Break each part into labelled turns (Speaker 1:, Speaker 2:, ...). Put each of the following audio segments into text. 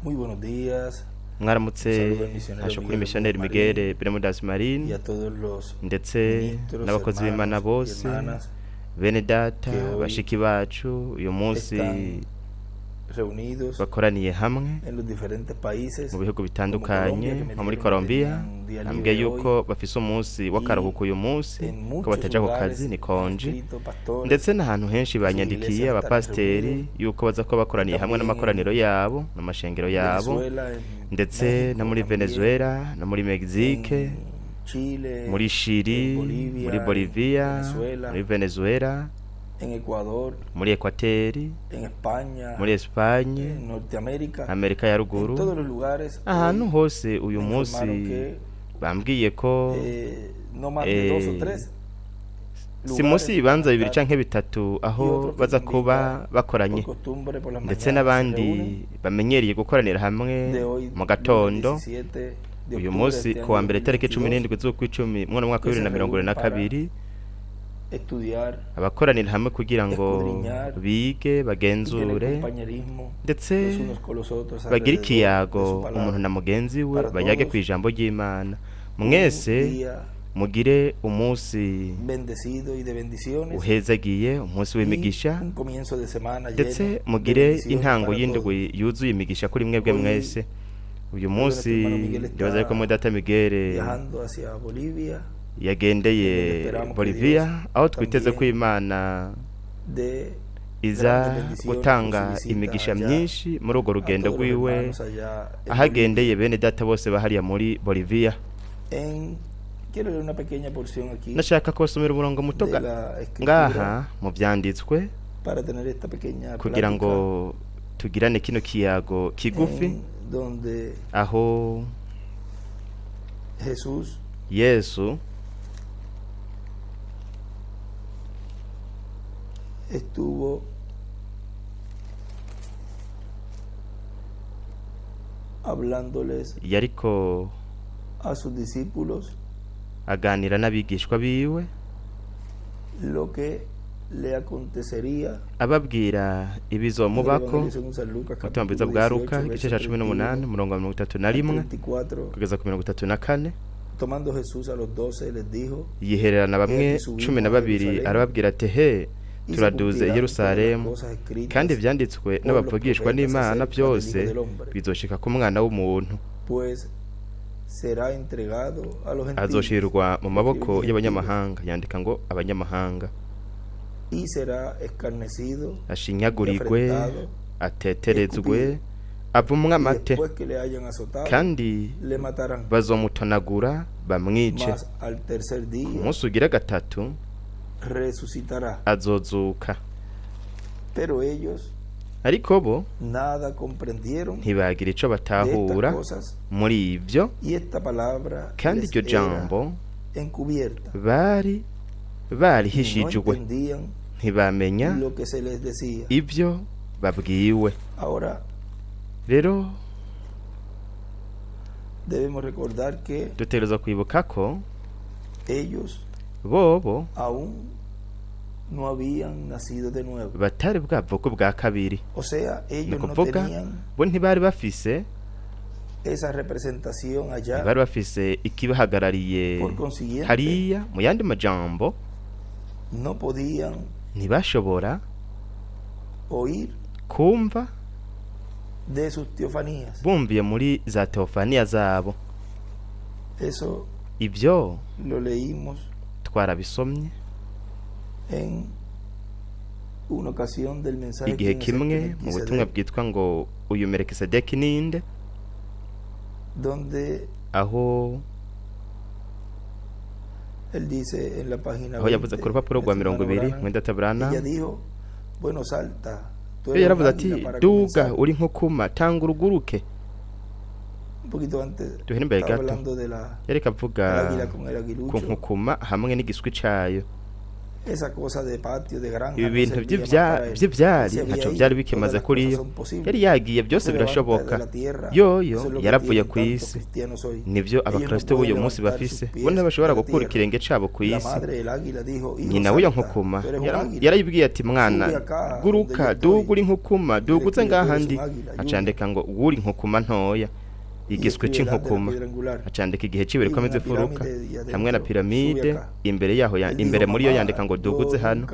Speaker 1: Muy buenos días. Un
Speaker 2: mwaramutse
Speaker 1: saludo al misionero
Speaker 2: hasho kuri
Speaker 1: Miguel
Speaker 2: missionnaire
Speaker 1: Marín
Speaker 2: Miguel Bremudas
Speaker 1: y
Speaker 2: Marine
Speaker 1: a todos los
Speaker 2: ndetse
Speaker 1: ministros,
Speaker 2: n'abakozi b'Imana
Speaker 1: hermanos y
Speaker 2: bose
Speaker 1: hermanas
Speaker 2: bene
Speaker 1: que
Speaker 2: data
Speaker 1: hoy
Speaker 2: bashiki bacu uyu munsi
Speaker 1: están reunidos
Speaker 2: bakoraniye hamwe
Speaker 1: en los diferentes países
Speaker 2: mu bihugu
Speaker 1: como
Speaker 2: bitandukanye
Speaker 1: Colombia, que me
Speaker 2: nko muri
Speaker 1: dijeron que
Speaker 2: Colombia
Speaker 1: tenían un día
Speaker 2: nambwiye
Speaker 1: libre
Speaker 2: yuko
Speaker 1: hoy,
Speaker 2: bafise umunsi
Speaker 1: y
Speaker 2: w'akaruhuko uyu munsi
Speaker 1: en
Speaker 2: ko
Speaker 1: muchos
Speaker 2: bataja ku
Speaker 1: lugares
Speaker 2: kazi ni
Speaker 1: me han
Speaker 2: konji
Speaker 1: escrito pastores
Speaker 2: ndetse n'ahantu henshi
Speaker 1: que sus
Speaker 2: banyandikiye
Speaker 1: iglesias están
Speaker 2: abapasiteri
Speaker 1: reunidos,
Speaker 2: yuko baza kuba bakoraniye hamwe
Speaker 1: también
Speaker 2: n'amakoraniro
Speaker 1: en
Speaker 2: yabo n'amashengero yabo
Speaker 1: Venezuela, en
Speaker 2: ndetse no
Speaker 1: México
Speaker 2: muri
Speaker 1: también,
Speaker 2: Venezuela no muri Mexique
Speaker 1: en Chile,
Speaker 2: muri
Speaker 1: en
Speaker 2: Chili
Speaker 1: Bolivia,
Speaker 2: muri
Speaker 1: en
Speaker 2: Bolivia
Speaker 1: Venezuela,
Speaker 2: muri Venezuela
Speaker 1: en Ecuador,
Speaker 2: muri Ekwateri
Speaker 1: en España,
Speaker 2: muri Espagne
Speaker 1: en Norteamérica,
Speaker 2: Amerika ya
Speaker 1: en
Speaker 2: ruguru
Speaker 1: todos los lugares.
Speaker 2: ahantu
Speaker 1: Hoy
Speaker 2: hose uyu
Speaker 1: me informaron
Speaker 2: munsi
Speaker 1: que
Speaker 2: bambwiye ko
Speaker 1: no más de 2 o 3
Speaker 2: si munsi
Speaker 1: lugares
Speaker 2: y'ibibanza
Speaker 1: van a
Speaker 2: bibiri
Speaker 1: estar,
Speaker 2: canke bitatu
Speaker 1: y
Speaker 2: aho
Speaker 1: otros que
Speaker 2: baza
Speaker 1: también
Speaker 2: kuba
Speaker 1: ya
Speaker 2: bakoranye
Speaker 1: por costumbre por las
Speaker 2: ndetse
Speaker 1: mañanas se
Speaker 2: n'abandi
Speaker 1: reúnen.
Speaker 2: bamenyereye gukoranira hamwe
Speaker 1: De hoy,
Speaker 2: mu gatondo
Speaker 1: lunes 17 de
Speaker 2: uyu
Speaker 1: octubre
Speaker 2: munsi
Speaker 1: de este
Speaker 2: ku wa
Speaker 1: año
Speaker 2: mbere tariki
Speaker 1: 2022,
Speaker 2: 17 z'ukwicumi mu mwaka wa
Speaker 1: que se reúnen para
Speaker 2: 2022
Speaker 1: estudiar
Speaker 2: abakoranira hamwe kugira ngo
Speaker 1: escudriñar,
Speaker 2: bige
Speaker 1: y el
Speaker 2: bagenzure
Speaker 1: compañerismo
Speaker 2: ndetse
Speaker 1: los unos con los otros
Speaker 2: bagire
Speaker 1: alrededor
Speaker 2: ikiyago
Speaker 1: de su
Speaker 2: umuntu
Speaker 1: palabra.
Speaker 2: na mugenzi we
Speaker 1: Para
Speaker 2: bayage
Speaker 1: todos,
Speaker 2: ku ijambo ry'Imana
Speaker 1: un
Speaker 2: mwese
Speaker 1: día
Speaker 2: mugire umunsi
Speaker 1: bendecido y de bendiciones,
Speaker 2: uhezagiye umunsi
Speaker 1: y
Speaker 2: w'imigisha
Speaker 1: un comienzo de semana lleno
Speaker 2: ndetse
Speaker 1: de
Speaker 2: mugire
Speaker 1: bendiciones
Speaker 2: intango
Speaker 1: para
Speaker 2: y'indwi
Speaker 1: todos.
Speaker 2: yuzuye imigisha kuri mwebwe
Speaker 1: Hoy,
Speaker 2: mwese uyu
Speaker 1: hoy
Speaker 2: munsi
Speaker 1: nuestro hermano Miguel
Speaker 2: ndibaza yuko
Speaker 1: está
Speaker 2: Mwedata Miguel
Speaker 1: viajando hacia Bolivia,
Speaker 2: yagendeye
Speaker 1: donde esperamos que
Speaker 2: Bolivia
Speaker 1: Dios
Speaker 2: aho twiteze ko
Speaker 1: también
Speaker 2: Imana
Speaker 1: de
Speaker 2: iza
Speaker 1: grandes bendiciones por
Speaker 2: gutanga
Speaker 1: su visita
Speaker 2: imigisha
Speaker 1: allá
Speaker 2: myinshi muri urwo
Speaker 1: a
Speaker 2: rugendo
Speaker 1: todos los
Speaker 2: rwiwe
Speaker 1: hermanos allá en
Speaker 2: aho agendeye
Speaker 1: Bolivia.
Speaker 2: bene data bose bahariya muri Bolivia.
Speaker 1: Quiero leer una pequeña porción aquí
Speaker 2: Nashaka kubasomera umurongo muto
Speaker 1: de la
Speaker 2: ngaha
Speaker 1: escritura
Speaker 2: mu byanditswe
Speaker 1: para tener esta pequeña
Speaker 2: kugira ngo
Speaker 1: plática
Speaker 2: tugirane kino kiyago kigufi
Speaker 1: en donde
Speaker 2: aho
Speaker 1: Jesús
Speaker 2: Yesu
Speaker 1: estuvo hablándoles
Speaker 2: yariko
Speaker 1: a sus discípulos
Speaker 2: aganira n'abigishwa biwe
Speaker 1: lo que le acontecería
Speaker 2: ababwira
Speaker 1: en el
Speaker 2: ibizomubako
Speaker 1: Evangelio según San Lucas,
Speaker 2: mu butumwa
Speaker 1: capítulo
Speaker 2: bwiza bwa Luka
Speaker 1: 18,
Speaker 2: igice
Speaker 1: verso
Speaker 2: cya 18 umurongo wa 31
Speaker 1: 34.
Speaker 2: kugeza ku 34.
Speaker 1: Tomando Jesús a los 12 les dijo:
Speaker 2: yihererana bamwe 12 arababwira ati he turaduze i Yerusalemu kandi ibyanditswe n'abavugishwa n'Imana byose bizoshika ku mwana w'umuntu
Speaker 1: pues será entregado a los gentiles
Speaker 2: azoshirwa mu maboko y'abanyamahanga yandika ngo abanyamahanga
Speaker 1: y será escarnecido
Speaker 2: ashinyagurirwe
Speaker 1: y afrentado,
Speaker 2: ateterezwe avumwe
Speaker 1: y
Speaker 2: amate
Speaker 1: después que le hayan azotado
Speaker 2: kandi
Speaker 1: le matarán,
Speaker 2: bazomutonagura bamwice
Speaker 1: mas al tercer
Speaker 2: ku
Speaker 1: día
Speaker 2: munsi ugira gatatu
Speaker 1: resucitará.
Speaker 2: azozuka.
Speaker 1: Pero ellos
Speaker 2: ariko bo
Speaker 1: nada comprendieron
Speaker 2: ntibagira ico
Speaker 1: de
Speaker 2: batahura
Speaker 1: estas cosas,
Speaker 2: muri ivyo
Speaker 1: y esta palabra
Speaker 2: kandi
Speaker 1: les
Speaker 2: iryo
Speaker 1: era
Speaker 2: jambo
Speaker 1: encubierta,
Speaker 2: bari
Speaker 1: y no
Speaker 2: barihishijwe
Speaker 1: entendían
Speaker 2: ntibamenya
Speaker 1: lo que se les decía.
Speaker 2: ivyo babwiwe.
Speaker 1: Ahora
Speaker 2: rero
Speaker 1: debemos recordar que
Speaker 2: dutegerezwa kwibuka ko
Speaker 1: ellos
Speaker 2: bobo
Speaker 1: aún no habían nacido de nuevo.
Speaker 2: batari bwavuko bwa kabiri,
Speaker 1: O sea,
Speaker 2: ni
Speaker 1: ellos no
Speaker 2: kuvuga
Speaker 1: tenían
Speaker 2: bo ntibari bafise
Speaker 1: esa representación allá.
Speaker 2: ntibari bafise ikibahagarariye
Speaker 1: Por consiguiente,
Speaker 2: hariya. mu yandi majambo
Speaker 1: no podían
Speaker 2: ntibashobora
Speaker 1: oír
Speaker 2: kumva
Speaker 1: de sus teofanías.
Speaker 2: bumviye muri za teofaniya zabo.
Speaker 1: Eso
Speaker 2: ibyo
Speaker 1: lo leímos
Speaker 2: twarabisomye
Speaker 1: en una ocasión del mensaje
Speaker 2: igihe
Speaker 1: ¿Quién es
Speaker 2: kimwe
Speaker 1: este
Speaker 2: mu butumwa
Speaker 1: Melquisedec?,
Speaker 2: bwitwa ngo uyu Melikisedeki ninde,
Speaker 1: donde
Speaker 2: aho
Speaker 1: él dice en la página
Speaker 2: aho yavuze ku rupapuro rwa 20 Mwendata Branham,
Speaker 1: ella dijo: bueno, salta, tú
Speaker 2: iyo
Speaker 1: eres
Speaker 2: yaravuze
Speaker 1: un
Speaker 2: ati
Speaker 1: águila para
Speaker 2: duga
Speaker 1: comenzar.
Speaker 2: uri nk'ukuma tanga uruguruke.
Speaker 1: Un poquito antes
Speaker 2: duhere imbere
Speaker 1: estaba
Speaker 2: gato
Speaker 1: hablando de la
Speaker 2: yareka avuga
Speaker 1: el águila con el
Speaker 2: ku
Speaker 1: aguilucho,
Speaker 2: nkukuma hamwe n'igiswi cayo, ibi bintu by'ibyari ntacyo byari bikimaze kuri yo, yari yagiye, byose birashoboka. yoyo yaravuye ku isi. nibyo abakristo b'uyu munsi bafise, bo ntibashobora gukura ikirenge cabo ku isi. nyina w'iyo nkukuma yarayibwiye ati, mwana guruka, duga uri nkukuma, duga uze ngahandi. acandika ngo uri nkukuma ntoya, igiswe c'inkukuma. acandika igihe ciwe rikomeze ifuruka hamwe na piramide imbere yaho, imbere muri yo yandika ngo duguze hano.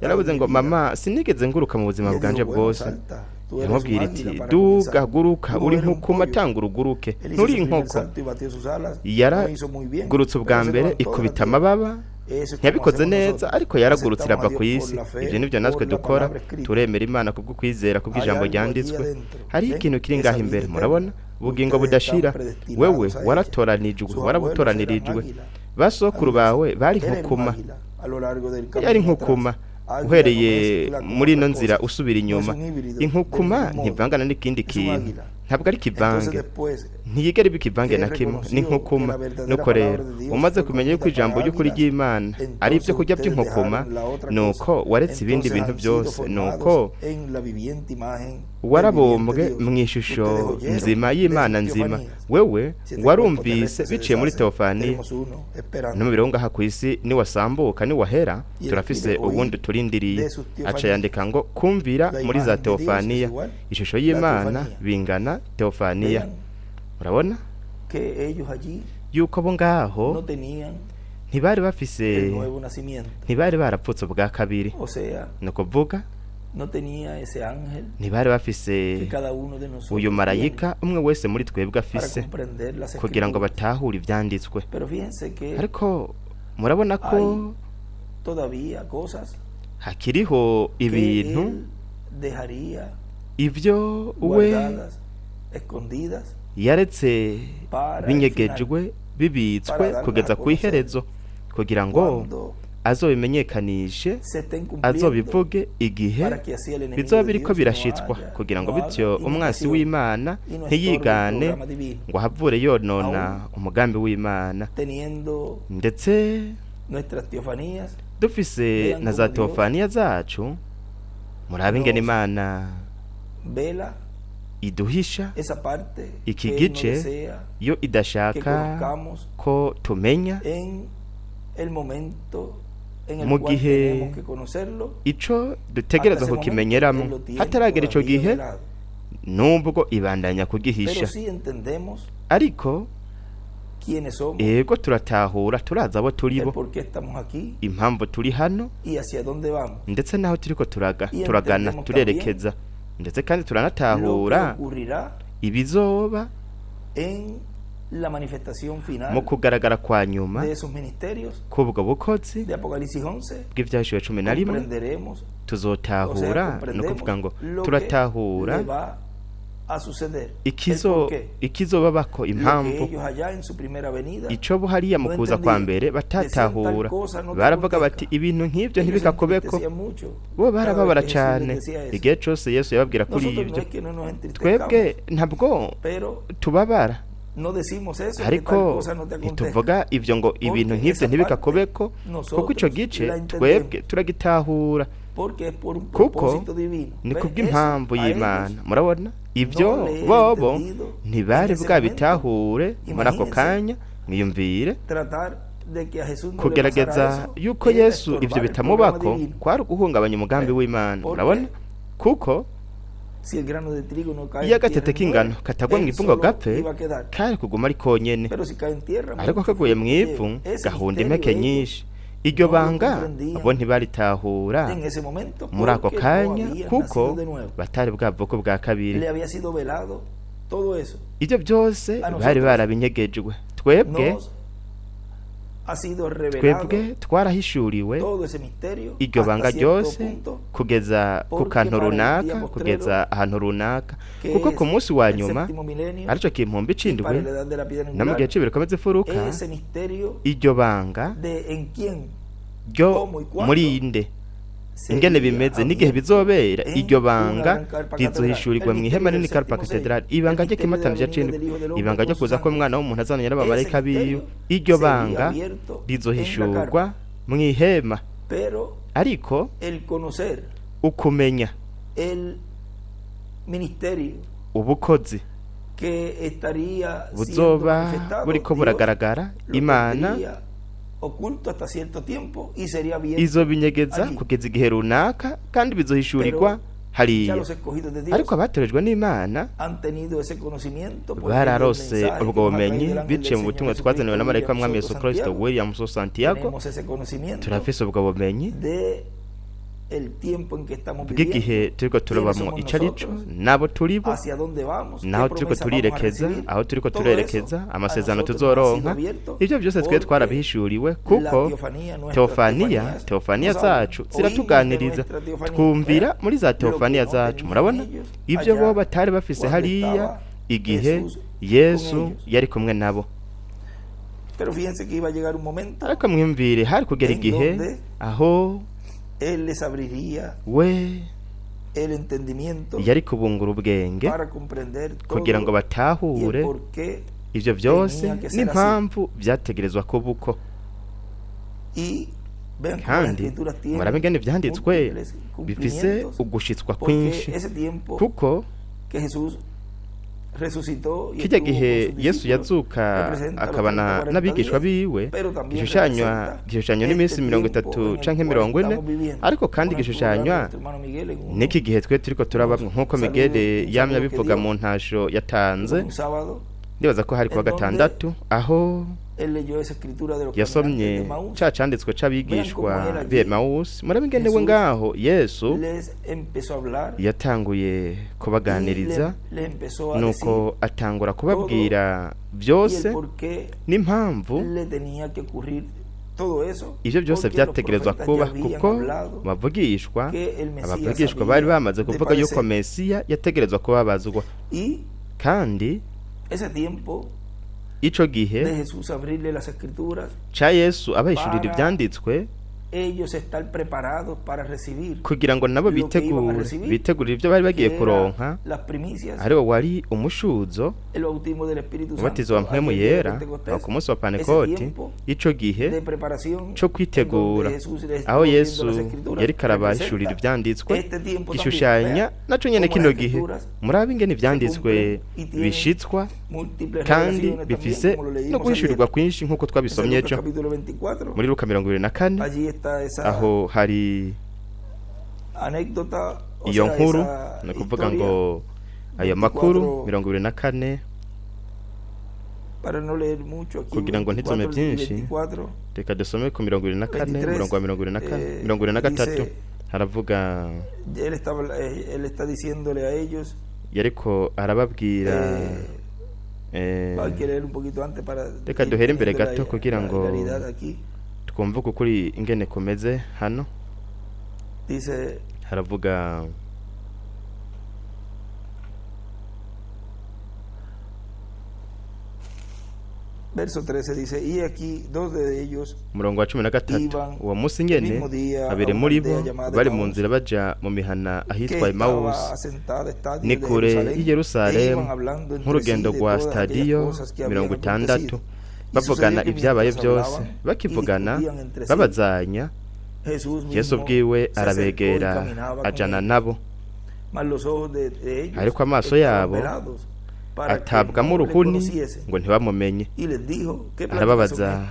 Speaker 2: yaravuze ngo, mama sinigeze nguruka mu buzima bwanje bwose. yamubwira iti, duga guruka, uri nkukuma, tanga uruguruke, nturi inkoko. yaragurutse ubwa mbere ikubita amababa, ntiyabikoze neza, ariko yaragurutse irava ku isi. ibyo nibyo natwe dukora, turemera Imana kubwo kwizera, kubw'ijambo ryanditswe. hariho ikintu kiri ngaho imbere, murabona, ubugingo budashira. wewe warabutoranirijwe. basokuru bawe bari nkukuma, yari nkukuma. uhereye muri ino nzira usubira inyuma, inkukuma ntivangana n'ikindi kintu, ntabwo ari kivange, ntiyigera ibikivange na kimwe, ni nkukuma. nuko rero umaze kumenya yuko ijambo ry'ukuri ry'Imana ari ibyo kurya by'inkukuma, nuko waretse ibindi bintu byose, nuko warabombwe mu ishusho nzima y'Imana nzima. wewe warumvise biciye muri Teofaniya. n'umubiri ngaha ku isi niwasambuka, niwahera, turafise ubundi turindiriye. aca yandika ngo, kumvira muri za Teofaniya, ishusho y'Imana bingana Teofaniya. urabona yuko bo ngaho ntibari bafise, ntibari barapfutse ubwa kabiri. ni ukuvuga ntibari bafise uyu marayika umwe wese muri twebwe afise, kugira ngo batahure ibyanditswe. ariko murabona ko hakiriho ibintu ibyo we yaretse binyegejwe, bibitswe kugeza ku iherezo, kugira ngo azobimenyekanishe, azobivuge igihe bizoba biriko birashitswa, kugira ngo bityo umwasi w'Imana ntiyigane ngo ahavure yonona umugambi w'Imana. ndetse dufise na za Teofaniya zacu, murabe ingene Imana iduhisha iki gice yo idashaka ko tumenya, mu gihe ico dutegereza kukimenyeramo. hataragera ico gihe, nubwo ibandanya kugihisha, ariko ego turatahura, turaza abo turibo, impamvu turi hano, ndetse naho turiko turagana, turerekeza, ndetse kandi turanatahura ibizoba mu kugaragara kwa nyuma k'ubwo bukozi bw'Ivyahishuriwe 11. tuzotahura, no kuvuga ngo turatahura ikizoba bako, impamvu ico bo hariya mu kuza kwa mbere batatahura. baravuga bati, ibintu nk'ivyo ntibikakobeko. bo barababara cane igihe cose Yesu yababwira kuri ibyo. twebwe ntabwo tubabara, ariko ntituvuga ivyo ngo ibintu nk'ivyo ntibikakobeko, kuko ico gice twebwe turagitahura, kuko ni kubw'impamvu y'Imana. murabona, ibyo bobo ntibari bwabitahure muri ako kanya. mwiyumvire, kugerageza yuko Yesu ivyo bitamubako kwari guhungabanya umugambi w'Imana. murabona, kuko iyo agatete k'ingano katagwa mu ivu ngo gapfe, kari kuguma ari konyene, ariko kaguye mu ivu gahunda impeke nyinshi. iryo banga bo ntibaritahura muri ako kanya, kuko batari bwavuko bwa kabiri. ibyo byose bari barabinyegejwe. twebwe twarahishuriwe iryo banga ryose kugeza ku kantu runaka, kugeza ahantu runaka, kuko ku munsi wa nyuma arico kimpumbi c'indwi no mu gihe c'ibikomeze ifuruka, iryo banga ryo muri inde ingene bimeze n'igihe bizobera. iryo banga rizohishurirwa mu ihema nini Karpa Cathedral. ibanga ryo kimatanije c'indwi, ibanga ryo kuza ko umwana w'umuntu azananye n'abamarayika biwe. iryo banga rizohishurwa mu ihema ariko ukumenya ubukozi buzoba buriko buragaragara imana izobinyegeza kugeza igihe runaka kandi bizohishurirwa hariya, ariko abatorejwe n'imana bararose ubwo bumenyi biciye mu butumwa twazaniwe na marayika w'umwami Yesu Kristo William Santiago. Turafise ubwo bumenyi bw'igihe turiko turabamwo ico arico nabo turibo, naho turiko turirekeza, aho turiko turerekeza, amasezerano tuzoronka. Ivyo vyose twe twarabihishuriwe, kuko teofaniya zacu ziratuganiriza, twumvira muri za teofaniya zacu. Murabona ivyo bo batari bafise hariya igihe Yesu yari kumwe nabo. Ariko mwumvire, hari kugera igihe aho we yari kubungura ubwenge kugira ngo batahure ivyo vyose n'impamvu vyategerezwa kuba uko. Kandi murabe ingene vyanditswe bifise ugushitswa kwinshi, kuko kijya gihe Yesu yazuka akabana n'abigishwa biwe, gishushanywa n'iminsi 30 canke 40, ariko kandi gishushanywa n'iki gihe twe turiko turabamwe, nk'uko Migele yamye abivuga mu ntasho yatanze. Ndibaza ko hari kuwa gatandatu aho yasomye ca canditswe c'abigishwa b'Emmaus. Murabe ingene we ngaho Yesu yatanguye kubaganiriza, nuko atangura kubabwira byose n'impamvu ivyo byose vyategerezwa kuba, kuko abavugishwa bari bamaze kuvuga yuko Mesiya yategerezwa kubabazwa. Kandi ico gihe ca Yesu abahishurira ivyanditswe kugira ngo nabo bitegurire ivyo bari bagiye kuronka, ariwo wari umushuzo, umubatizo wa mpwemu yera ku munsi wa Pantekoti. Ico gihe co kwitegura aho Yesu yari karabahishurira ivyanditswe gishushanya naco nyene kino gihe. Murabe ingene ivyanditswe bishitswa kandi bifise no guhishurirwa kwinshi, nk'uko twabisomye ejo muri Luka 24, aho hari iyo nkuru, ni kuvuga ngo ayo makuru 24. Kugira ngo ntitume byinshi, reka dusome ku 24 umurongo wa 23. Haravuga yariko arababwira, reka duhere imbere gato kugira ngo twumve ukuri ingene kumeze hano. Haravuga
Speaker 1: Verso 13 dice, y aquí 2 de ellos,
Speaker 2: umurongo wa 13, uwo munsi nyene abiri muri bo bari mu nzira baja mu mihana ahitwa Emmaus, ni kure y'i Yerusalemu nk'urugendo rwa stadiyo 60, bavugana ibyabaye byose. Bakivugana babazanya, Yesu bwiwe arabegera ajana nabo, ariko amaso yabo atabwamo uruhuni ngo ntibamumenye. Arababaza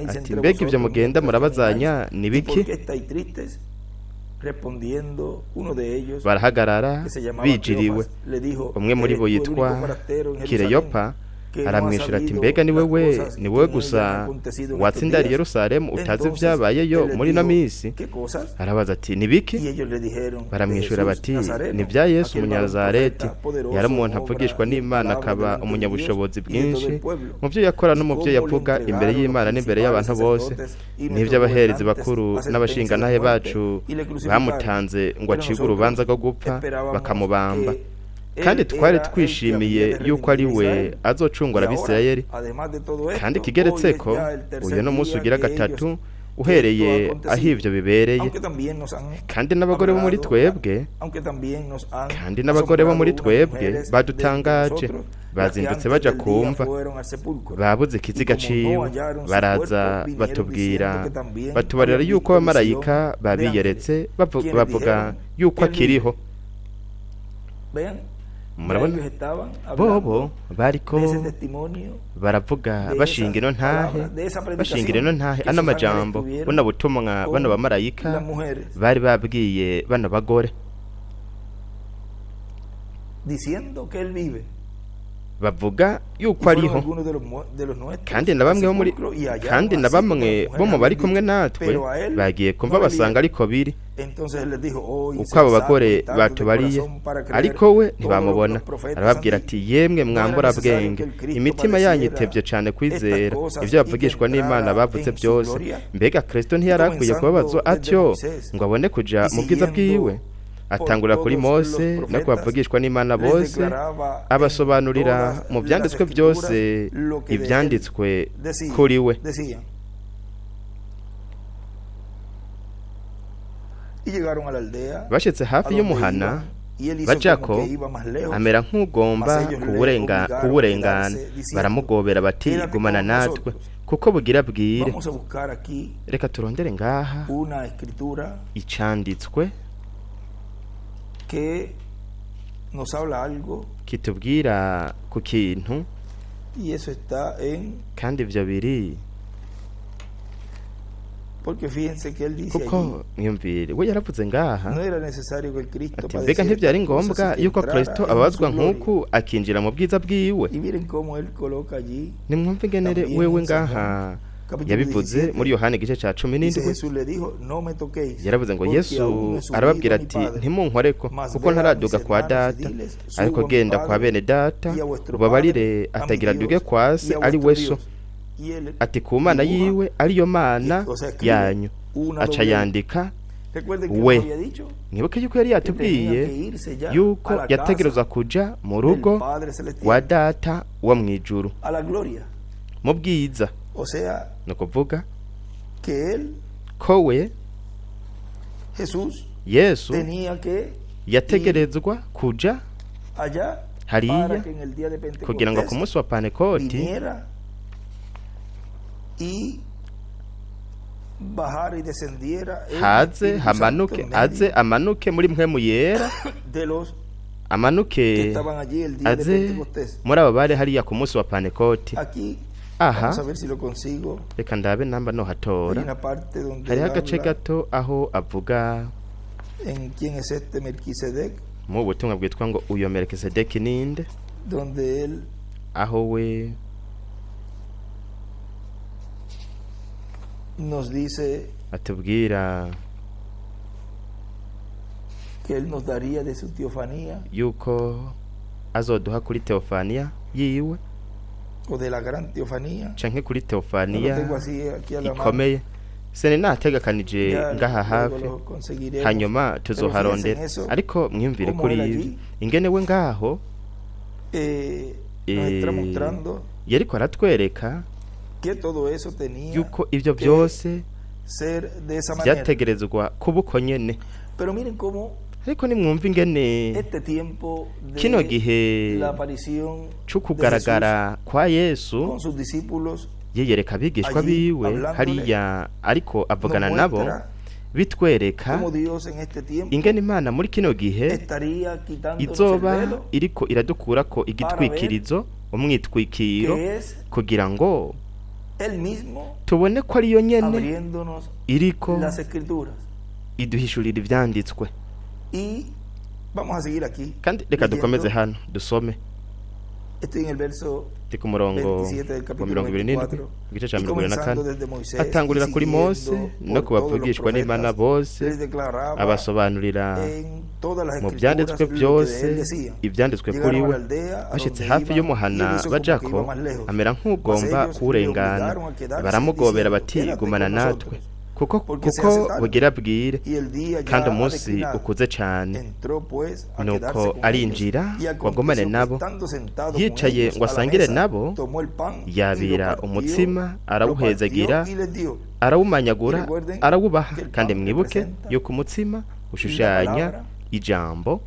Speaker 2: ati, mbega ibyo mugenda murabazanya ni biki? Barahagarara bijiriwe. Umwe muri bo yitwa Kireyopa aramwishura ati, mbega ni wowe gusa watsindariye Yerusalemu utazi vyabayeyo muri no misi? Arabaza ati, ni biki? Baramwishura bati, ni vya Yesu Umunyazareti, yari umuntu avugishwa n'Imana, akaba umunyabushobozi bwinshi mu byo yakora no mu byo yavuga imbere y'Imana n'imbere y'abantu bose. N'ivyo abaherezi bakuru n'abashingantahe bacu bamutanze ngo acibwe urubanza rwo gupfa bakamubamba. Kandi twari twishimiye yuko ari we azocungura Abisirayeli. Kandi kigeretseko uyu no munsi ugira gatatu uhereye aho ivyo bibereye. Kandi n'abagore bo muri twebwe badutangaje, bazindutse baja kumva babuze ikiziga ciwe baraza batubarira yuko abamarayika babiyeretse bavuga yuko akiriho. Murabona bobo bariko baravuga bashinga ino ntahe ano majambo buno butumwa bano bamarayika bari babwiye bano bagore bavuga yuko ariho, kandi na bamwe bo mu bari kumwe natwe bagiye kumva basanga ariko biri uko abo bagore batubariye, ariko we ntibamubona. Arababwira ati yemwe mwambura bwenge, imitima yanyu itevye cane kwizera ivyo bavugishwa n'Imana bavuze byose. Mbega Kristo ntiyarakwiye kubabazwa atyo ngo abone kuja mu bwiza bwiwe? Atangurira kuri Mose no kubavugishwa n'Imana bose, abasobanurira mu byanditswe byose ibyanditswe kuri we. Bashitse hafi y'umuhana, bajako amera nk'ugomba kuwurengana, baramugobera bati gumana natwe kuko bugira bwire. Reka turondere ngaha icanditswe kitubwira ku kintu, kandi ivyo biri kuko mwiyumvire we yaravuze ngaha ati mbega ntivyari ngombwa yuko Kristo ababazwa nk'uku akinjira mu bwiza bwiwe. Nimwumve ingenere wewe ngaha yabivuze muri Yohana igice ca 17. Yaravuze ngo Yesu arababwira ati ntimunkoreko kuko ntaraduga kwa data, ariko genda kwa bene data ubabarire atagira duge kwa se ari we so, ati ku Mana yiwe ariyo Mana yanyu. Aca yandika we. Mwibuke yuko yari yatubwiye yuko yategerezwa kuja mu rugo wa data wa mwijuru mu bwiza. No kuvuga ko we Yesu yategerezwa kuja hariya kugira ngo ku munsi wa Pentekoti amanuke muri mpwemu yera, amanuke aze muri abo bari hariya ku munsi wa Pentekoti. Aha reka ndabe namba no hatora, hariho agace gato aho avuga mu butumwa bwitwa ngo uyo Melkisedeki ninde, aho we atubwira yuko azoduha kuri teofaniya yiwe canke kuri teofaniya ikomeye. Sene nategakanije ngaha hafi, hanyuma tuzoharondera. Ariko mwimvire kuri ibi ingene we ngaho yariko aratwereka yuko ivyo byose vyategerezwa kubuko nyene. Ariko nimwumva ingene kino gihe c'ukugaragara kwa Yesu yiyereka abigishwa biwe hariya, ariko avugana nabo, bitwereka ingene Imana muri kino gihe izoba iriko iradukurako igitwikirizo, umwitwikiro, kugira ngo tubone ko ariyo nyene iriko iduhishurira ivyanditswe. Kandi reka dukomeze hano dusome ku murongo wa 27 igice ca 24. Atangurira kuri Mose no kubavugishwa n'Imana bose, abasobanurira mu byanditswe byose ibyanditswe kuri we. Bashitse hafi y'umuhana bajako amera nk'ugomba kuwurengana, baramugobera bati gumana natwe kuko bugira bwire, kandi umunsi ukuze cyane. Nuko arinjira wagomane nabo, yicaye ngo asangire nabo, yabira umutsima, arawuhezagira, arawumanyagura, arawubaha. Kandi mwibuke yuko umutsima ushushanya ijambo,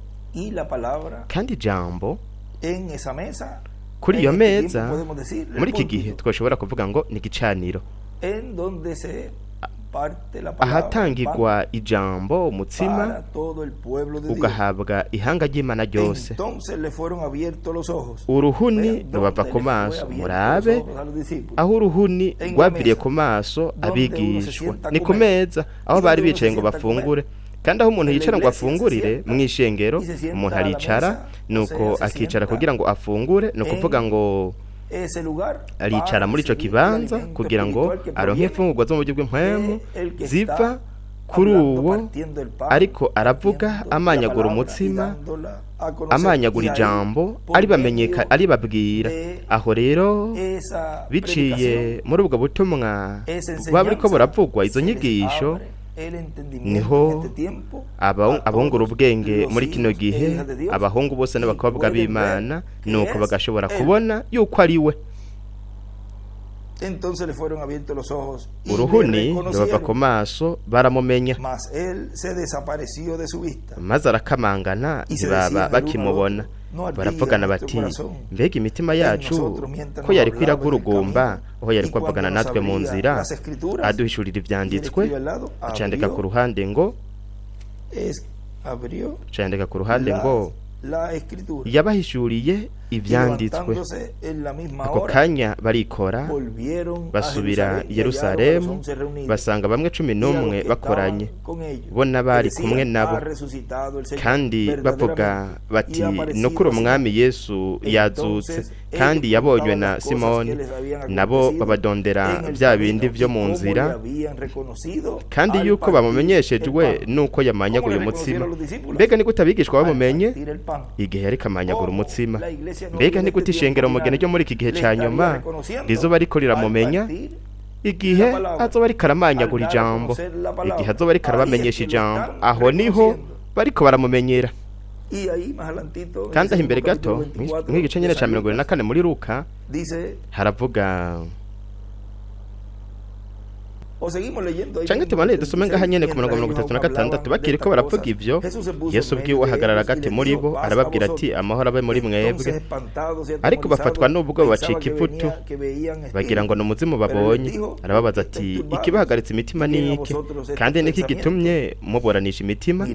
Speaker 2: kandi ijambo kuri iyo meza muri iki gihe twashobora kuvuga ngo ni igicaniro ahatangirwa ijambo umutsima ugahabwa ihanga ry'Imana ryose. Uruhuni rubava ku maso, murabe aho uruhuni rwaviriye ku maso abigishwa, ni ku meza aho bari bicaye ngo bafungure. Kandi aho umuntu yicara ngo afungurire mu ishengero, umuntu aricara nuko akicara kugira ngo afungure, no kuvuga ngo aricara muri ico kibanza kugira ngo aronke imfungurwa zo mu buryo bw'impwemu ziva kuri uwo, ariko aravuga amanyagura umutsima, amanyagura ijambo, aribabwira. Aho rero biciye muri ubwo butumwa buba buriko buravugwa, izo nyigisho, niho abungura ubwenge muri kino gihe, abahungu bose n'abakobwa b'Imana, nuko bagashobora kubona yuko ari we. Uruhuni rubava ku maso, baramumenya, maze arakamangana, ntibaba bakimubona. Baravugana bati, mbega imitima yacu ko yari kwiragurugumba aho yari kwavugana natwe mu nzira, aduhishurira ivyanditswe. Acandika ku ruhande ngo yabahishuriye ivyanditswe. Ako kanya barikora, basubira i Yerusalemu, basanga bamwe 11 bakoranye, bo n'abari kumwe nabo, kandi bavuga bati, nukuri umwami Yesu yazutse kandi yabonywe na Simoni. Nabo babadondera vya bindi vyo mu nzira, kandi yuko bamumenyeshejwe nuko yamanyaguye umutsima. Mbega ni gute abigishwa bamumenye igihe yari kamanyagura umutsima? Mbega ni gute ishengero mugeni ryo muri iki gihe ca nyuma rizoba ariko riramumenya igihe azoba ariko aramanyagura ijambo, igihe azoba ariko arabamenyesha ijambo? Aho niho bariko baramumenyera. Kandi aho imbere gato mw'igice nyene ca 24 muri Luka haravuga, canke tubane dusome ngaha nyene ku 36 bakiriko baravuga ivyo, Yesu ubwiwe ahagarara gati muri bo, arababwira ati, amahoro abe muri mwebwe. Ariko bafatwa n'ubwo bacika ivutu, bagira ngo n'umuzimu babonye. Arababaza ati, ikibahagaritse imitima ni iki? Kandi niki gitumye muburanisha imitima?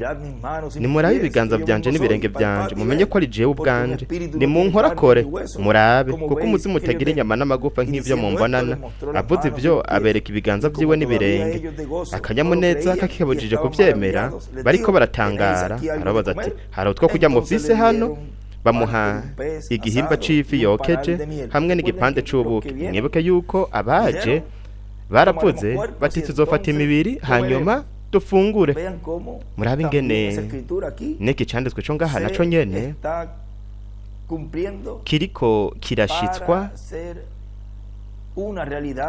Speaker 2: Nimurabe ibiganza vyanje n'ibirenge vyanje, mumenye ko ari jewe ubwanje. Nimunkorakore murabe, kuko umuzimu utagira inyama n'amagufa nk'ivyo mumbonana. Avuze ivyo abereka ibiganza vyiwe n'ibirenge. Akanyamuneza kakibujije kuvyemera, bariko baratangara. Arabaza ati, hari utwo kurya mufise hano? Bamuha igihimba c'ifi yokeje hamwe n'igipande c'ubuki. Mwibuke yuko abaje baravuze bati, tuzofata imibiri hanyuma dufungure. Murabe ingene neki canditswe co ngaha naco nyene kiriko kirashitswa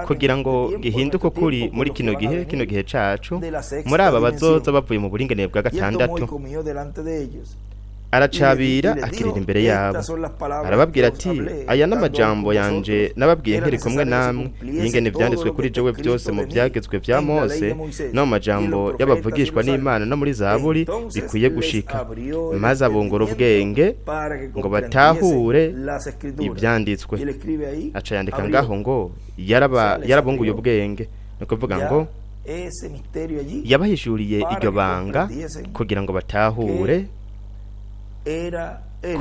Speaker 2: kugira ngo gihinduke kuri muri kino gihe cacu, muri aba bazoza bavuye mu buringanire bwa gatandatu. Aracabira akirira imbere yabo, arababwira ati, aya n'amajambo yanje nababwiye nkiri kumwe namwe, ingene vyanditswe kuri jewe vyose mu vyagezwe vya Mose no mu majambo y'abavugishwa n'Imana no muri Zaburi bikwiye gushika. Maze abungura ubwenge ngo batahure ivyanditswe. Aca yandika ngaho ngo yarabunguye ubwenge, no kuvuga ngo yabahishuriye iryo banga kugira ngo batahure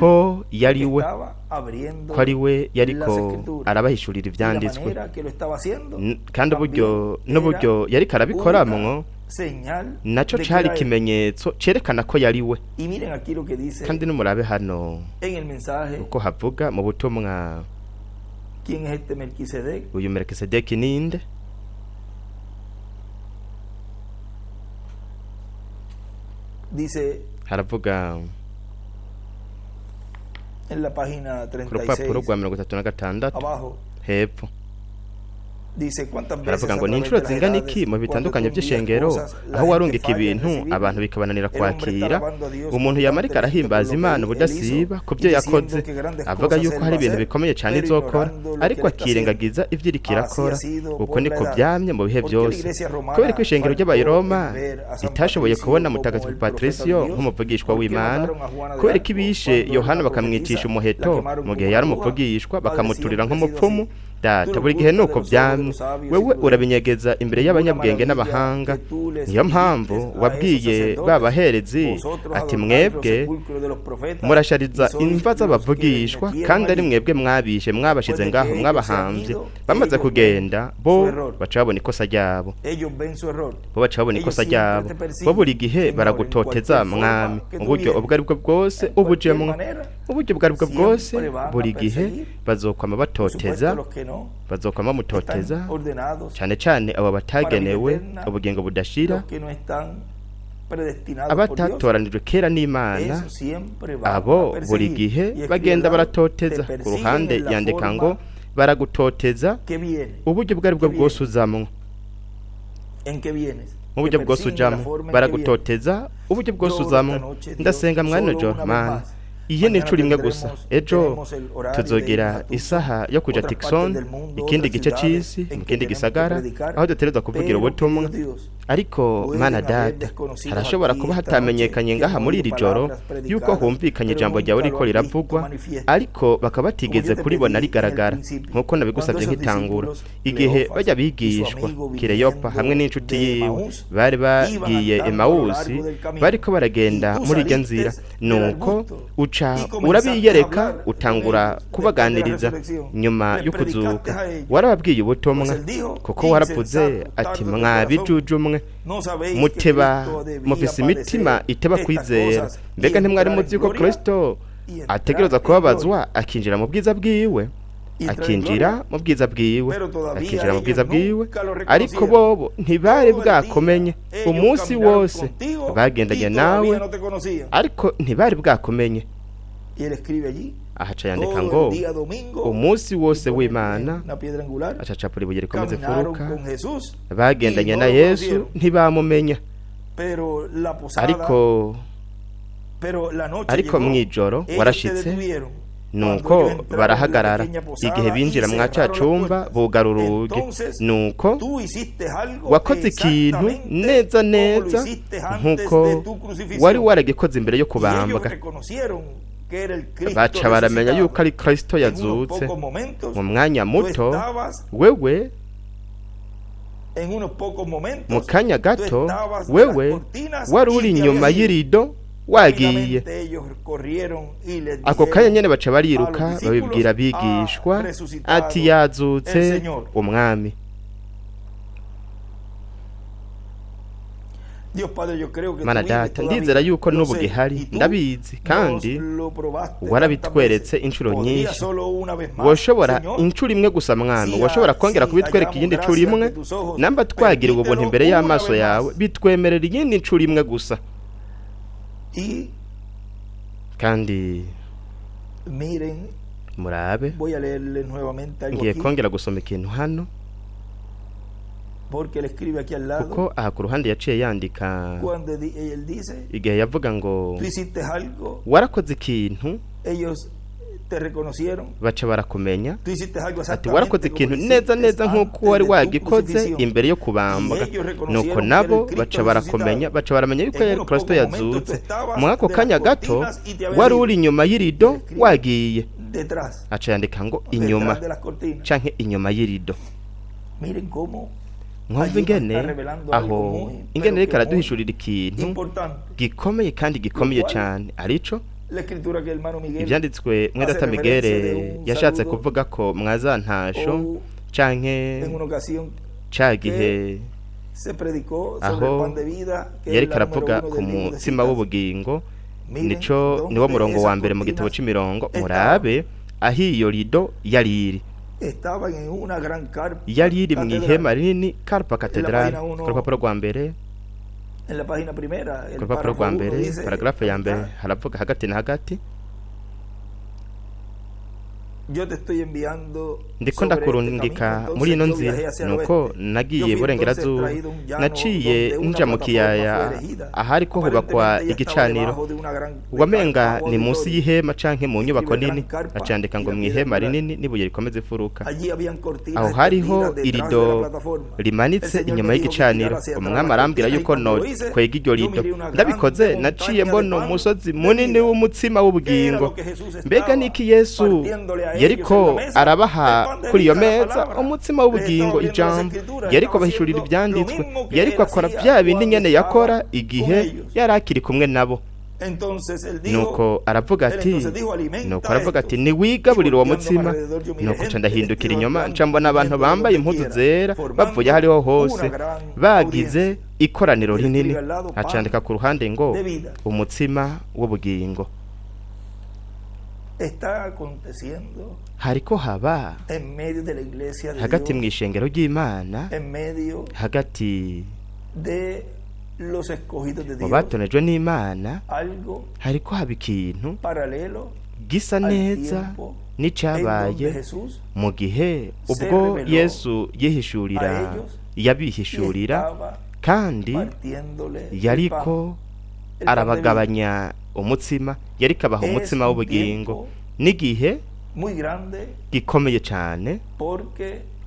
Speaker 2: ko yariwe, ko ariwe yariko arabahishurira ivyanditswe. Kandi n'uburyo yariko arabikoramwo naco cari ikimenyetso cerekana ko yariwe. Kandi numurabe hano uko havuga mu butumwa, uyu Melkisedeki ninde? Haravuga ku rupapuro rwa 36 hepfo, baravuga ngo ni inshuro zingana iki mu bitandukanye by'ishengero aho warungika ibintu abantu bikabananira kwakira umuntu yamarika arahimbaza Imana ubudasiba ku byo yakoze avuga yuko hari ibintu bikomeye cyane izokora ariko akirengagiza ibyo iriko irakora uko niko byamye mu bihe byose kubera ko ishengero ry'abayiroma ritashoboye kubona mutagatifu Patricio nk'umuvugishwa w'Imana kubera ko ibishe Yohana bakamwicisha umuheto mu gihe yari umuvugishwa bakamuturira nk'umupfumu data buri gihe nuko byamye wewe urabinyegeza imbere y'abanyabwenge n'abahanga niyo mpamvu wabwiye babaherezi ati mwebwe murashariza imva z'abavugishwa kandi ari mwebwe mwabishe mwabashize ngaho mwabahambye bamaze kugenda bo baca babona ikosa ryabo bo buri gihe baragutoteza mwami uburyo ubwo ari bwo bwose ubujemwe uburyo ubwo ari bwo bwose buri gihe bazokwama batoteza bazokwama mutoteza cyane cyane abo batagenewe ubugingo budashira abatatoranijwe kera n'Imana abo buri gihe bagenda baratoteza ku ruhande yandika ngo baragutoteza uburyo ubwo ari bwo bwose uzamwo mu buryo bwose ujamwo baragutoteza uburyo bwose uzamwo ndasenga mwana Jorman iyi ni inshuro imwe gusa ejo tuzogira isaha yo kuja Tikson ikindi gice cy'isi mu kindi gisagara aho dutereza kuvugira ubutumwa ariko mana data harashobora kuba hatamenyekanye ngaha muri iri joro yuko humvikanye ijambo ryawe riko riravugwa ariko bakaba batigeze kuribona rigaragara nkuko nabigusabye nk'itangura igihe bajya bigishwa Kireyopa hamwe n'inshuti yiwe bari bagiye Emausi bariko baragenda muri iryo nzira nuko uca urabiyereka utangura kubaganiriza nyuma yo kuzuka warababwiye ubutumwa kuko waravuze ati mwabijujumwe muteba mufise imitima iteba kwizera mbega ntimwari muzi ko Kristo ategereza kubabazwa akinjira mu bwiza bwiwe akinjira mu bwiza bwiwe ariko bobo ntibari bwakomenye umunsi wose bagendanye nawe ariko ntibari bwakomenye ahaca yandika ngo umunsi wose w'Imana acacapura ibuye rikomeze furuka bagendanye na Yesu ntibamumenya ariko mwijoro warashitse nuko barahagarara igihe binjira mwa cacumba bugara urugi nuko wakoze ikintu neza neza nkuko wari waragikoze imbere yo kubambwa baca baramenya yuko ari Kristo yazutse mu mwanya muto wewe mu kanya gato wewe wari uri inyuma y'irido wagiye ako kanya nyene baca bariruka babibwira abigishwa ati yazutse umwami Mana data ndizera yuko n'ubu gihari ndabizi kandi warabitweretse inshuro nyinshi woshobora inshuro imwe gusa mwami woshobora kongera kubitwereka iyindi nshuro imwe namba twagira ubuntu imbere y'amaso yawe bitwemerera iyindi nshuro imwe gusa kandi murabe ngiye kongera gusoma ikintu hano kuko aha ku ruhande yaciye yandika igihe yavuga ngo warakoze ikintu baca barakumenya ati warakoze ikintu neza neza nk'uko wari wagikoze imbere yo kubambwa nuko nabo baca barakumenya baca baramenya yuko yari Kristo yazutse mu ako kanya gato wari uri inyuma y'irido wagiye aca yandika ngo inyuma canke inyuma y'irido nkumva ingene aho ingene reka araduhishurira ikintu gikomeye kandi gikomeye cyane arico ibyanditswe mwedata Miguel yashatse kuvuga ko mwazantasho canke cagihe aho yari karavuga ku mutsima w'ubugingo niwo murongo wa mbere mu gitabo c'imirongo murabe ahiyo rido yariri yariri mw'ihema rinini Carpa Cathedral ku rupapuro rwa mbere ku rupapuro rwa mbere paragrafe ya mbere haravuga hagati na hagati ndiko ndakurungika muri ino nzira nuko nagiye iburengerazuba naciye nja mu kiyaya ahari ko hubakwa igicaniro wamenga ni munsi y'ihema canke mu nyubako nini acandika ngo mw'ihema rinini nibuye rikomeze ifuruka aho hariho irido rimanitse inyuma y'igicaniro umwami arambwira yuko no kwega iryo rido ndabikoze naciye mbona umusozi munini w'umutsima w'ubugingo mbega niki Yesu yariko arabaha kuri iyo meza umutsima w'ubugingo ijambo yariko bahishurira ibyanditswe yariko akora bya bindi nyene yakora igihe yarakiri kumwe nabo nuko aravuga ati ni wigaburira uwo mutsima nuko ca ndahindukira inyuma nca mbona abantu bambaye impuzu zera bavuye hariho hose bagize ikoraniro rinini acandika ku ruhande ngo umutsima w'ubugingo hariko haba hagati mw'ishengero ry'Imana hagati mu batonejwe n'Imana hariko haba ikintu gisa neza n'icabaye mu gihe ubwo Yesu yabihishurira kandi yariko arabagabanya umutsima yariko abaha umutsima w'ubugingo n'igihe gikomeye cyane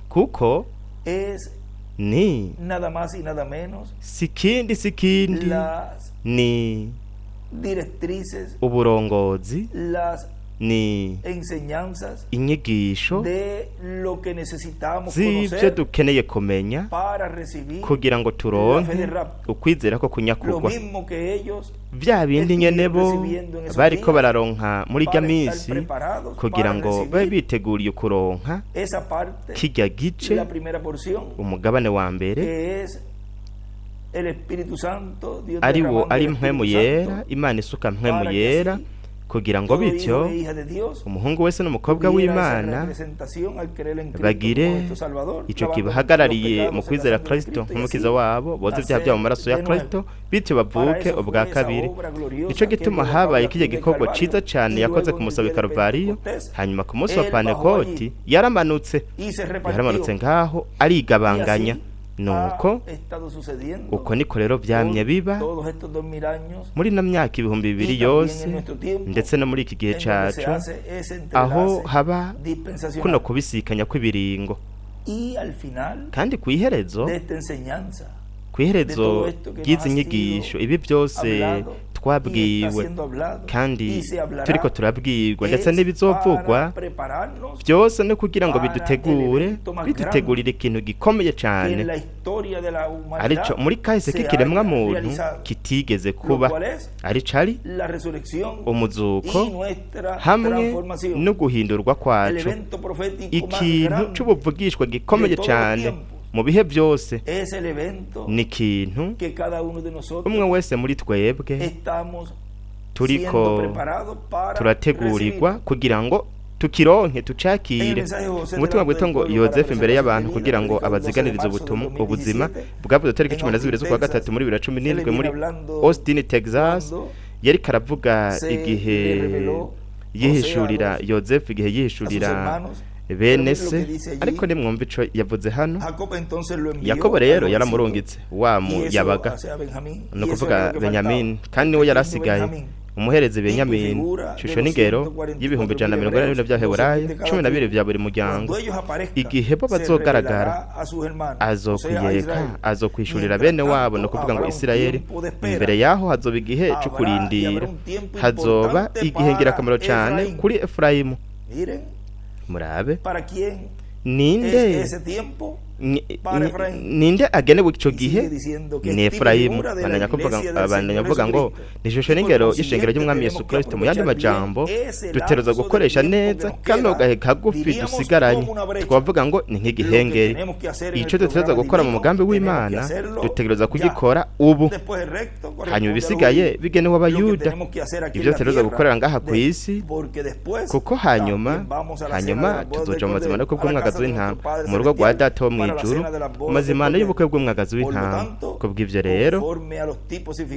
Speaker 2: kuko ni sikindi ni uburongozi ni inyigisho z'ibyo dukeneye kumenya kugira ngo turonke ukwizera ko kunyakugwa bya bindi nyene bo bariko bararonka muri rya minsi kugira ngo babe biteguriye kuronka kijya gice umugabane wa mbere ari mpwemu yera Imana isuka mpwemu yera kugira ngo bityo umuhungu wese n'umukobwa w'Imana bagire ico kibahagarariye mu kwizera Kristo nk'umukiza wabo boze bya mu maraso ya Kristo bityo bavuke ubwa kabiri ico gituma habaye kije gikorwa ciza cyane yakoze ku musabe Karuvariyo hanyuma ku munsi wa Pantekoti yaramanutse ngaho arigabanganya nuko uko niko rero byamye biba muri na myaka 2000 yose ndetse no muri iki gihe cacu aho haba kuno kubisikanya kw'ibiringo kandi kwiherezo ry'izi nyigisho ibi byose twabwiwe kandi turiko turabwirwa ndetse n'ibizovugwa byose no kugira ngo bidutegurire ikintu gikomeye cyane arico muri kahise k'ikiremwa muntu kitigeze kuba ari umuzuko hamwe no guhindurwa kwacu ikintu c'ubuvugishwa gikomeye cyane mu bihe byose ni ikintu umwe wese muri twebwe turiko turategurirwa kugira ngo tukironke tucakire umutima bwito ngo Yozefu imbere y'abantu kugira ngo abaziganirize ubuzima bwavuze tariki 12 z'ukwa gatatu muri 2017 muri Austin, Texas yari karavuga igihe yihishurira Yozefu igihe yihishurira bene se ariko nimwumva ico yavuze hano Yakobo rero yaramurungitse yabaga no kuvuga Benyamin kandi niwe yarasigaye umuhereze Benyamin shusho n'ingero y'ibihumbi 140 by'Abaheburayo 12 bya buri muryango igihe bo bazogaragara azokwishurira bene wabo no kuvuga ngo Isirayeli imbere yaho hazoba igihe cyo kurindira hazoba igihe ngirakamaro cyane kuri Efraimu murabe ninde agenewe ico gihe ni Efraimu bandanya kuvuga ngo ni shusho n'ingero y'ishengero ry'umwami Yesu Kristo mu yandi majambo duteroza gukoresha neza kano gahe kagufi dusigaranye twavuga ngo ni nk'igihengeri ico duteroza gukora mu mugambi w'Imana dutegereza kugikora ubu hanyuma bisigaye bigenewe abayuda ibyo duteroza gukorera ngaha ku isi kuko hanyuma tuzoja mu mazima no kubw'umwagazi w'intama mu rugo rwa data wo ijuru mu mazimano y'ubukwe bw'umwagazi w'intama. Kubw'ivyo rero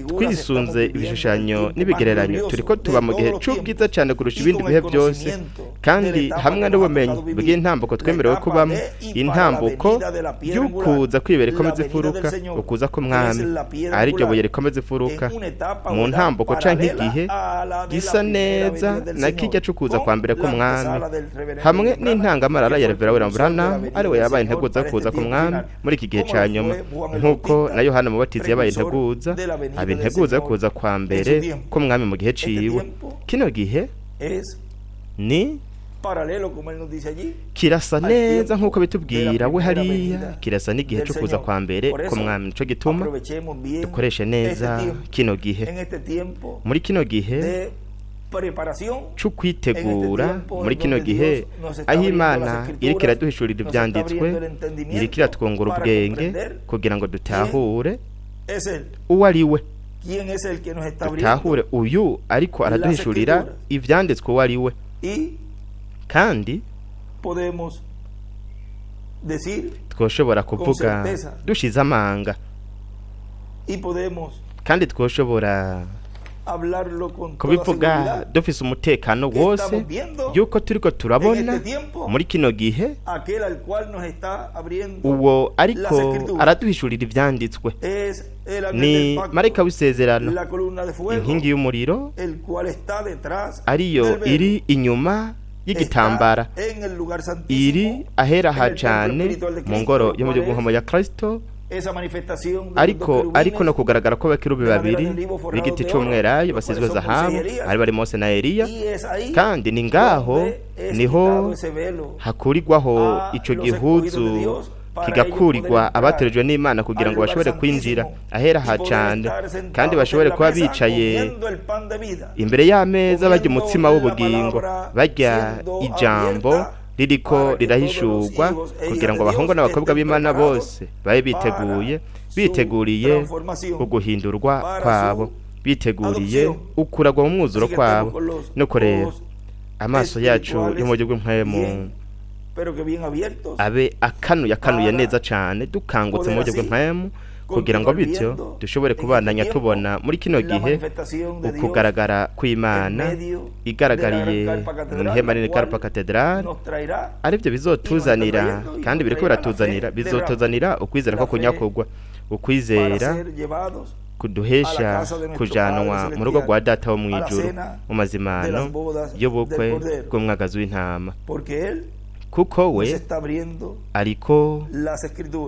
Speaker 2: twisunze ibishushanyo n'ibigereranyo turiko tuba mu gihe c'ubwiza cyane kurusha ibindi bihe byose, kandi hamwe n'ubumenyi bw'intambuko twemerewe kubamo, intambuko y'ukuza kwibera ikomeza ifuruka, ukuza k'umwami ari ryo buye rikomeza ifuruka mu ntambuko canke igihe gisa neza na kijya c'ukuza kwa mbere k'umwami, hamwe n'intangamarara ya Revera William Branham ari we yabaye integuza kuza k'umwami muri iki gihe ca nyuma, nk'uko na Yohana Mubatizi yabaye integuza, aba integuza yo kuza kwa mbere k'umwami mu gihe ciwe. Kino gihe ni kirasa neza nk'uko bitubwira we hariya, kirasa n'igihe cyo kuza kwa mbere k'umwami. Nico gituma dukoreshe neza kino gihe, muri kino gihe c'ukwitegura, muri kino gihe aho Imana iriko iraduhishurira ivyanditswe, iriko iratwungura ubwenge kugira ngo dutahure uwo ari we, dutahure uyu ariko araduhishurira ivyanditswe uwo ari we, kandi twoshobora kuvuga dushize amanga, kandi twoshobora kubivuga dufise umutekano wose yuko turiko turabona muri kino gihe uwo ariko araduhishurira ivyanditswe ni marayika w'isezerano, inkingi y'umuriro ariyo iri inyuma y'igitambara, iri ahera ha cane mu ngoro yo mu bw'inkomo ya Kristo, ariko no kugaragara ko bakirubi babiri b'igiti c'umwelayo basizwe zahabu ari bari Mose na Eliya, kandi ni ngaho niho hakurirwaho ico gihuzu kigakurirwa abaterejwe n'Imana kugira ngo bashobore kwinjira ahera ha cane, kandi bashobore kuba bicaye imbere y'ameza barya umutsima w'ubugingo, barya ijambo ririko rirahishurwa kugira ngo abahungu n'abakobwa b'Imana bose babe biteguriye uguhindurwa kwabo, biteguriye ukuragwa mu mwuzuro kwabo. Nuko rero amaso yacu yo mu buryo bw'impwemu abe akanuye neza cane, dukangutse mu buryo bw'impwemu kugira ngo bityo dushobore kubandanya tubona muri kino gihe ukugaragara kw'Imana igaragariye mu ihema rinini Karpa Cathedral, arivyo bizotuzanira, kandi biriko bizotuzanira ukwizera ko kunyakugwa, ukwizera kuduhesha kujanwa mu rugo rwa Data wo mw'ijuru mu mazimano y'ubukwe bw'umwagazi w'intama, kuko we ariko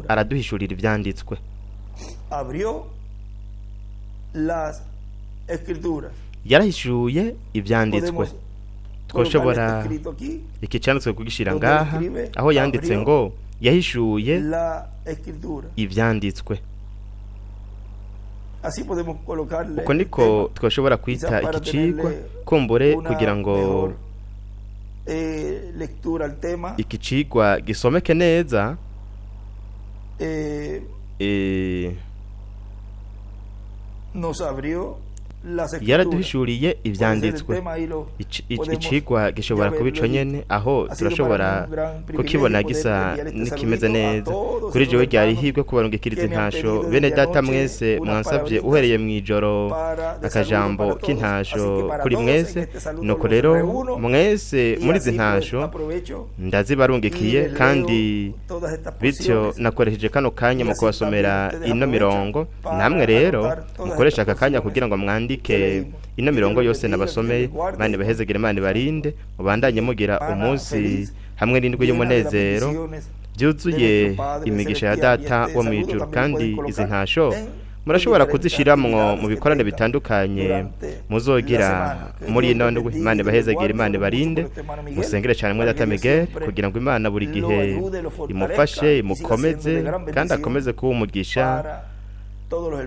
Speaker 2: araduhishurira ivyanditswe. Yarahishuye ivyanditswe. Twoshobora iki cyanditswe kugishira ngaha aho yanditse ngo yahishuye ivyanditswe. Uko niko twoshobora kwita iki cigwa kumbure kugira ngo iki cigwa gisomeke neza. Yaraduhishuriye ivyanditswe. Icigwa gishobora kubico nyene aho turashobora kukibona gisa nikimeze neza. Kuri jewe ryari hibwe kubarungikiriza intasho bene data mwese mwansavye uhereye mwijoro akajambo k'intasho kuri mwese, nuko rero mwese muri izi ntasho ndazibarungikiye, kandi bityo nakoresheje kano kanya mu kubasomera ino mirongo. Namwe rero mukoresha aka kanya kugira ngo mwandike ino mirongo yose nabasomeye. Imana ibahezegere, Imana ibarinde, mubandanye mugira umunsi hamwe n'indwi y'umunezero byuzuye imigisha ya Data wo mw'ijuru. Kandi izi ntasho murashobora kuzishiramwo mu bikorane bitandukanye muzogira muri ino ndwi. Imana ibahezegere, Imana ibarinde, musengere cyane mwe Data Miguel kugira ngo Imana buri gihe imufashe, imukomeze, kandi akomeze kuba umugisha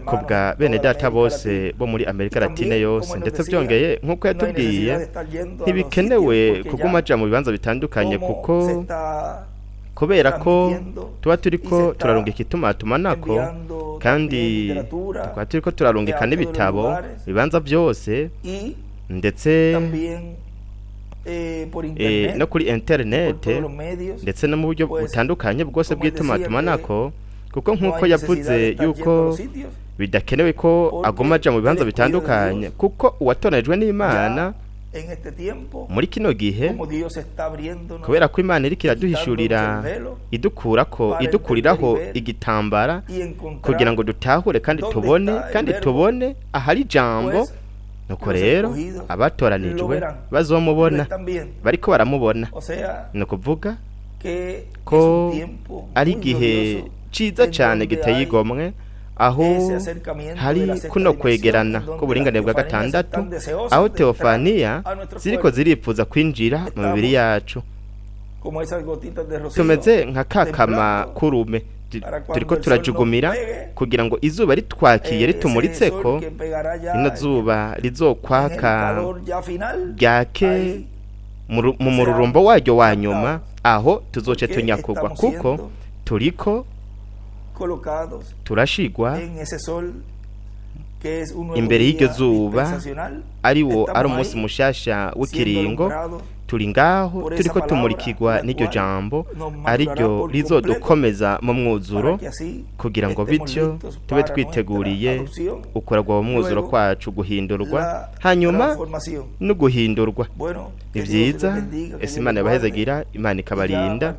Speaker 2: kubwa bene data bose bo muri Amerika Latine yose. Ndetse byongeye nk'uko yatubwiye, ntibikenewe kuguma aja mu bibanza bitandukanye, kuko kubera ko tuba turiko turarungika itumatumanako, kandi tukaba turiko turarungika n'ibitabo bibanza byose, ndetse no kuri interinete ndetse no mu buryo butandukanye bwose bw'itumatumanako, kuko nk'uko yavuze yuko bidakenewe ko aguma aja mu bibanza bitandukanye, kuko uwatonejwe n'Imana muri kino gihe, kubera ko Imana iriko iraduhishurira idukuriraho igitambara kugira ngo dutahure kandi tubone ahari ijambo. Nuko rero abatoranijwe bazomubona, bariko baramubona. Nukuvuga ko ari igihe ciza cane giteye igomwe, aho hari kuno kwegerana k'uburinganire bwa gatandatu, aho Teofaniya ziriko ziripfuza kwinjira mu mibiri yacu. Tumeze nka kakama kurume turiko turajugumira kugira ngo izuba ritwakiye ritumuritseko, ino zuba rizokwaka ryake mu mururumbo waryo wa nyuma, aho tuzoce tunyakugwa, kuko turiko turashigwa imbere y'iryo zuba, ari umunsi mushasha w'ikiringo. Turi ngaho turiko tumurikirwa n'iryo jambo, ariryo rizodukomeza mu mwuzuro, kugira ngo bityo tube twiteguriye ukuragwa mu mwuzuro kwacu, guhindurwa hanyuma no guhindurwa. Ni vyiza, ese Imana yabahezagira, Imana ikabarinda,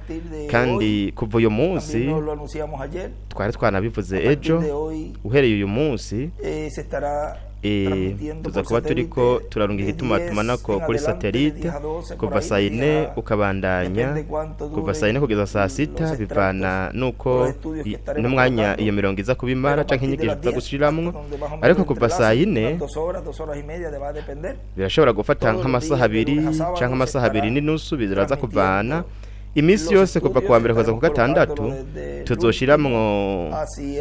Speaker 2: kandi kuva uyu munsi twari twanabivuze ejo, uhereye uyu munsi tuza kuba turiko turarungika itumatumanako kuri satelite kuva saa 4 ukabandanya, kuva saa 4 kugeza saa 6, bivana nuko n'umwanya iyo mirongo iza kubimara canke inyigisho za gushiramwo. Ariko kuva saa 4 birashobora gufata nk'amasaha 2 canke amasaha 2 n'inusu, biraza kuvana imisi yose kuva kuwa mbere kuza ku gatandatu. Tuzoshiramwo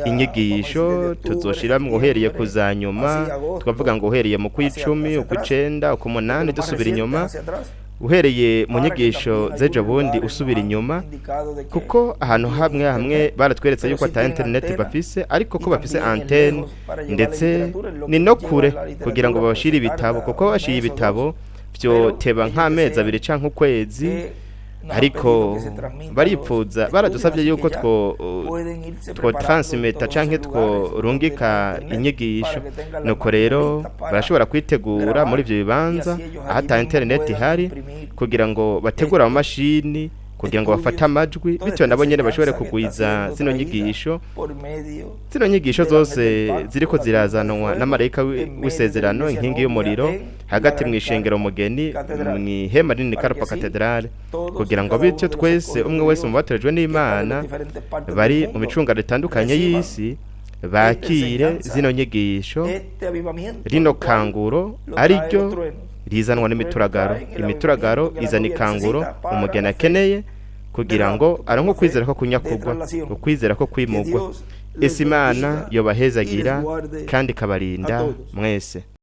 Speaker 2: inyigisho, tuzoshiramwo uhereye kuzanyuma, twavuga ngo uhereye mu kw'icumi, ukw'icenda, ukw'umunani, dusubira inyuma, uhereye mu nyigisho z'ejo bundi usubira inyuma, kuko ahantu hamwe baratweretse yuko ata internet bafise, ariko ko bafise antenne, ndetse ni no kure kugira ngo babashire ibitabo, kuko bashiye ibitabo vyoteba nk'amezi 2 canke ukwezi. Ariko baripfuza, baradusabye yuko two transmeta canke two rungika inyigisho. Nuko rero barashobora kwitegura muri ivyo bibanza ahata internet ihari, kugira ngo bategura mu mashini, kugira ngo bafate amajwi, bityo nabo nyene bashobore kugwiza zino nyigisho. Zino nyigisho zose ziriko zirazanwa na marayika w'isezerano, inkingi y'umuriro hagati mw'ishengero mugeni, mw'ihema rinini Karupa Katedrale, kugira ngo bityo twese, umwe wese mu batorejwe n'Imana bari mu micungano itandukanye y'isi, bakire zino nyigisho. Rino kanguro ariryo rizanwa n'imituragaro. Imituragaro izana ikanguro umugeni akeneye, kugira ngo aronke ukwizera ko kunyakugwa, ukwizera ko kwimugwa. Ese Imana yobahezagira kandi kabarinda mwese.